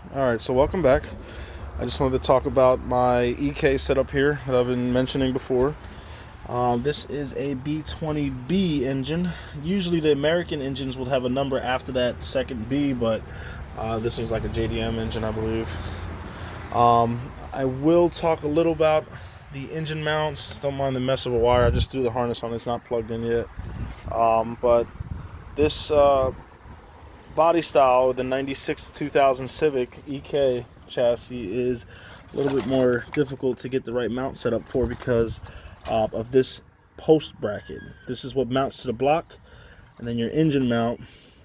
Alright, so welcome back. I just wanted to talk about my EK setup here that I've been mentioning before. This is a B20B engine. Usually the American engines will have a number after that second B, but this was like a JDM engine, I believe. I will talk a little about the engine mounts. Don't mind the mess of a wire. I just threw the harness on. It's not plugged in yet. But this body style, the 96 2000 Civic EK chassis, is a little bit more difficult to get the right mount set up for because of this post bracket. This is what mounts to the block, and then your engine mount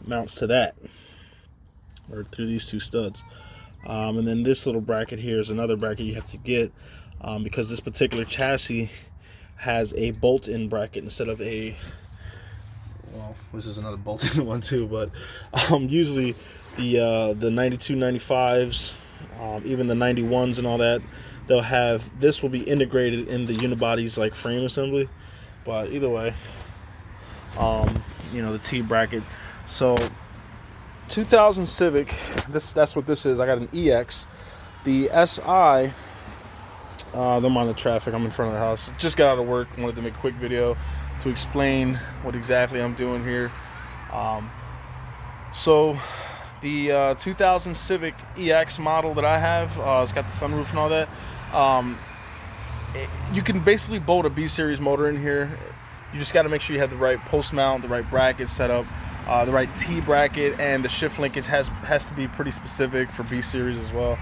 mounts to that, or through these two studs. And then this little bracket here is another bracket you have to get because this particular chassis has a bolt-in bracket instead of a, well, this is another bolt-in one too, but usually the 92 95s, even the 91s and all that, they'll have, this will be integrated in the unibody's like frame assembly. But either way, you know, the T bracket. So 2000 Civic, that's what this is. I got an EX. The SI, don't mind the traffic, I'm in front of the house. Just got out of work, wanted to make a quick video to explain what exactly I'm doing here. So the 2000 Civic EX model that I have, it's got the sunroof and all that. You can basically bolt a B series motor in here. You just got to make sure you have the right post mount, the right bracket set up, the right T bracket, and the shift linkage has to be pretty specific for B series as well.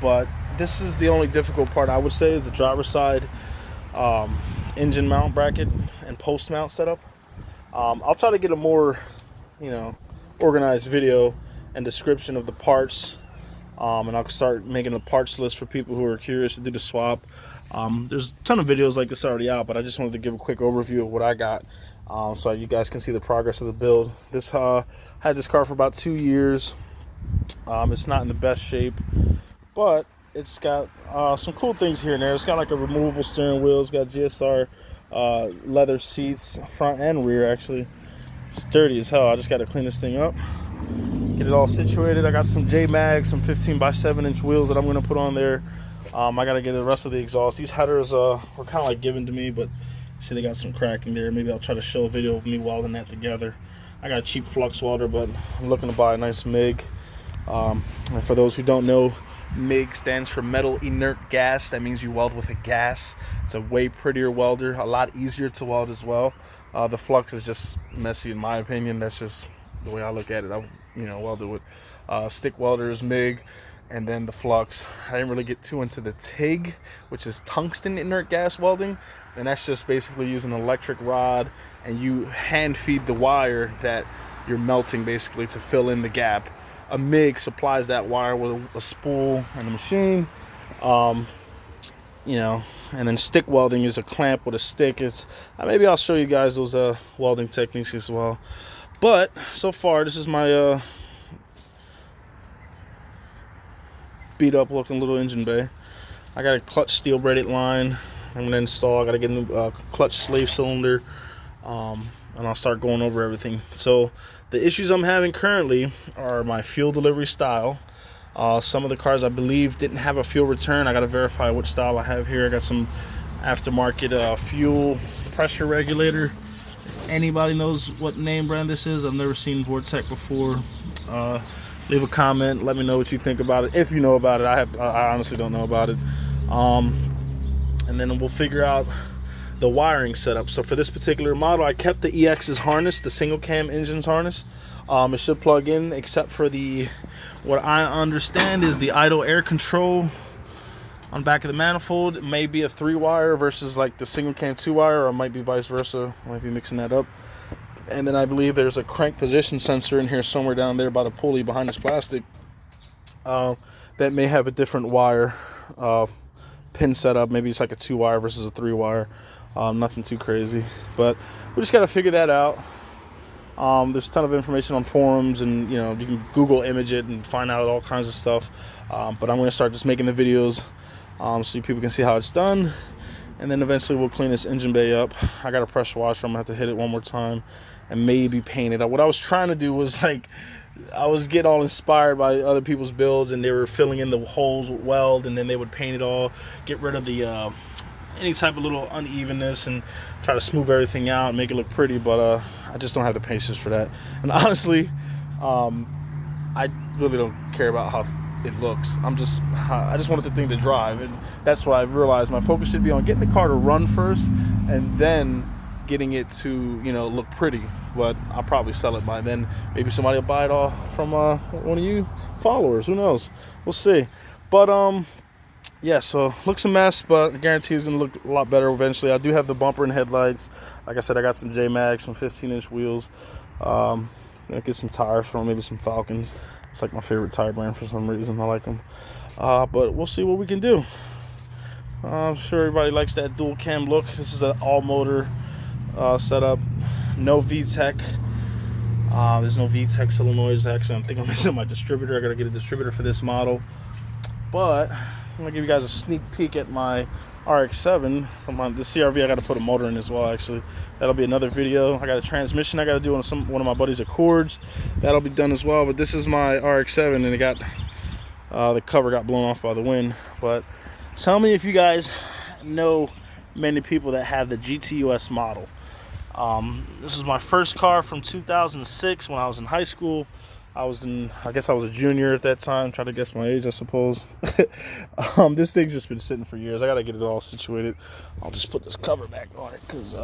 But this is the only difficult part, I would say, is the driver's side engine mount bracket and post mount setup. I'll try to get a more, organized video and description of the parts, and I'll start making a parts list for people who are curious to do the swap. There's a ton of videos like this already out, but I just wanted to give a quick overview of what I got, so you guys can see the progress of the build. This had this car for about 2 years. It's not in the best shape, but it's got some cool things here and there. It's got like a removable steering wheel. It's got GSR leather seats, front and rear actually. It's dirty as hell. I just got to clean this thing up, get it all situated. I got some J-Mags, some 15x7-inch wheels that I'm going to put on there. I got to get the rest of the exhaust. These headers were kind of like given to me, but see they got some cracking there. Maybe I'll try to show a video of me welding that together. I got a cheap flux welder, but I'm looking to buy a nice MIG. And for those who don't know, MIG stands for metal inert gas. That means you weld with a gas. It's a way prettier welder, a lot easier to weld as well. The flux is just messy in my opinion. That's just the way I look at it. I welded with stick welders, MIG, and then the flux. I didn't really get too into the TIG, which is tungsten inert gas welding, and that's just basically using an electric rod, and you hand feed the wire that you're melting basically to fill in the gap. A MIG supplies that wire with a spool and a machine, and then stick welding is a clamp with a stick. Maybe I'll show you guys those welding techniques as well. But so far, this is my beat up looking little engine bay. I got a clutch steel braided line I'm gonna install. I gotta get a new clutch slave cylinder, and I'll start going over everything. So the issues I'm having currently are my fuel delivery style. Some of the cars I believe didn't have a fuel return. I gotta verify which style I have here. I got some aftermarket fuel pressure regulator. If anybody knows what name brand this is, I've never seen Vortec before. Leave a comment, let me know what you think about it. If you know about it, I honestly don't know about it. And then we'll figure out the wiring setup. So for this particular model, I kept the EX's harness, the single cam engine's harness. It should plug in, except for what I understand is the idle air control on back of the manifold. It may be a 3-wire versus like the single cam 2-wire, or it might be vice versa. I might be mixing that up. And then I believe there's a crank position sensor in here somewhere down there by the pulley behind this plastic, that may have a different wire pin setup. Maybe it's like a 2-wire versus a 3-wire. Nothing too crazy, but we just got to figure that out. There's a ton of information on forums, and you can Google image it and find out all kinds of stuff. But I'm going to start just making the videos so people can see how it's done, and then eventually we'll clean this engine bay up. I got a pressure washer. I'm gonna have to hit it one more time and maybe paint it up. What I was trying to do was like I was getting all inspired by other people's builds, and they were filling in the holes with weld, and then they would paint it all, get rid of the any type of little unevenness, and try to smooth everything out and make it look pretty. But I just don't have the patience for that. And honestly, I really don't care about how it looks. I just wanted the thing to drive, and that's why I've realized my focus should be on getting the car to run first, and then getting it to, you know, look pretty. But I'll probably sell it by then. Maybe somebody will buy it all from one of you followers. Who knows? We'll see. But yeah, so looks a mess, but I guarantee it's gonna look a lot better eventually. I do have the bumper and headlights. Like I said, I got some J-Mags, some 15-inch wheels. Gonna get some tires from maybe some Falcons. It's like my favorite tire brand for some reason. I like them. But we'll see what we can do. I'm sure everybody likes that dual cam look. This is an all motor setup. No VTEC. There's no VTEC solenoids. Actually, I think I'm missing my distributor. I gotta get a distributor for this model. But I'm gonna give you guys a sneak peek at my RX-7 from the CRV. I gotta put a motor in as well. Actually, that'll be another video. I got a transmission I gotta do on one of my buddy's Accords. That'll be done as well. But this is my RX-7, and it got the cover got blown off by the wind. But tell me if you guys know many people that have the GTUS model. This is my first car from 2006 when I was in high school. I guess I was a junior at that time. Try to guess my age, I suppose. This thing's just been sitting for years. I gotta get it all situated. I'll just put this cover back on it, because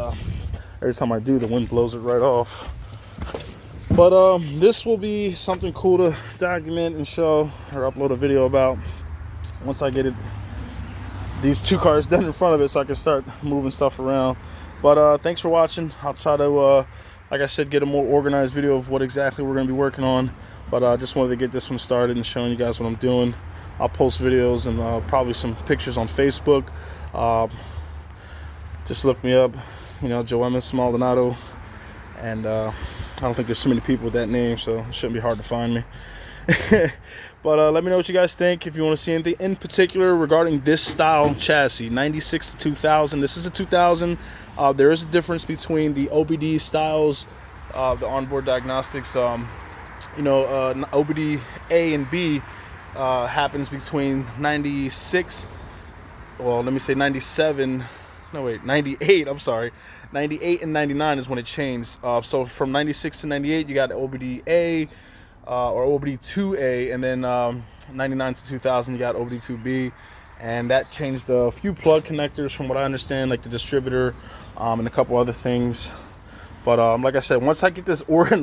every time I do, the wind blows it right off. But this will be something cool to document and show, or upload a video about, once I get these two cars done in front of it, so I can start moving stuff around. But thanks for watching. I'll try to like I said, get a more organized video of what exactly we're going to be working on. But I just wanted to get this one started and showing you guys what I'm doing. I'll post videos and probably some pictures on Facebook. Just look me up, you know, Joe Emmis Maldonado. And I don't think there's too many people with that name, so it shouldn't be hard to find me. But let me know what you guys think. If you want to see anything in particular regarding this style chassis, 96 to 2000. This is a 2000. There is a difference between the OBD styles, the onboard diagnostics. You know, OBD A and B happens between 96. Well, let me say 97. No, wait, 98. I'm sorry. 98 and 99 is when it changed. So from 96 to 98, you got OBD A. Or OBD2A, and then 99 to 2000 you got OBD2B, and that changed a few plug connectors from what I understand, like the distributor and a couple other things. But like I said, once I get this organized